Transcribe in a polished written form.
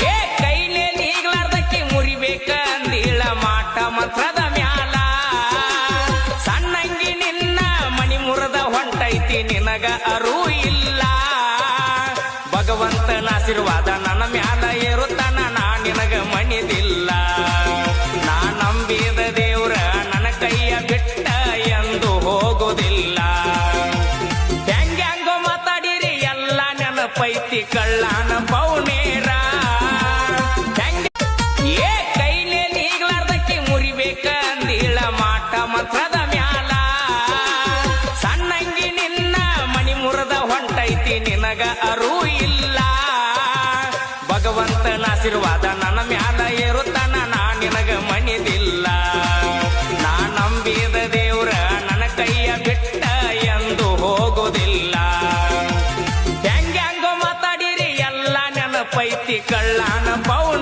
ಏ ಕೈಲೇ ನೀಗ್ಲಾರ್ದಕ್ಕೆ ಮುರಿಬೇಕ ಅಂದಿಳ ಮಾಟ ಮಂತ್ರದ ಮ್ಯಾಲ ಸಣ್ಣಂಗಿ ನಿನ್ನ ಮಣಿ ಮುರದ ಹೊಂಟೈತಿ ನಿನಗ ಅರೂ ಇಲ್ಲ ಭಗವಂತನ ಆಶೀರ್ವಾದ ನನ್ನ ಮ್ಯಾಲ ಇರುತ್ತಾನ ನಾ ನಿನಗ ಮಣಿದಿಲ್ಲ ನಾ ನಂಬಿದ ದೇವ್ರ ನನ್ನ ಕೈಯ ಬಿಟ್ಟ ಎಂದು ಹೋಗುವುದಿಲ್ಲ ಹೆಂಗ್ಯಾಂಗೋ ಮಾತಾಡಿರಿ ಎಲ್ಲ ನೆನಪೈತಿ ಕಳ್ಳಾನ ಪೌನೇರ ಏ ಕೈಲೇ ನೀಗ್ಲಾರ್ದಕ್ಕೆ ಮುರಿಬೇಕ ಅಂದಿಳ ಮಾಟ ಮಂತ್ರದ ಮ್ಯಾಲ ಸಣ್ಣಂಗಿ ನಿನ್ನ ಮಣಿ ಮುರದ ಹೊಂಟೈತಿ ನಿನಗ ಅರೂ ಇಲ್ಲ ಭಗವಂತನ ಆಶೀರ್ವಾದ ನನ್ನ ಮ್ಯಾಲ ಇರುತ್ತಾನ ನಾ ನಿನಗ ಮಣಿದಿಲ್ಲ ನಾ ನಂಬಿದ ದೇವ್ರ ನನ್ನ ಕೈಯ ಬಿಟ್ಟ ಎಂದು ಹೋಗುವುದಿಲ್ಲ ಹೆಂಗ್ಯಾಂಗೋ ಮಾತಾಡಿರಿ ಎಲ್ಲ ನೆನಪೈತಿ ಕಳ್ಳಾನ ಪೌನ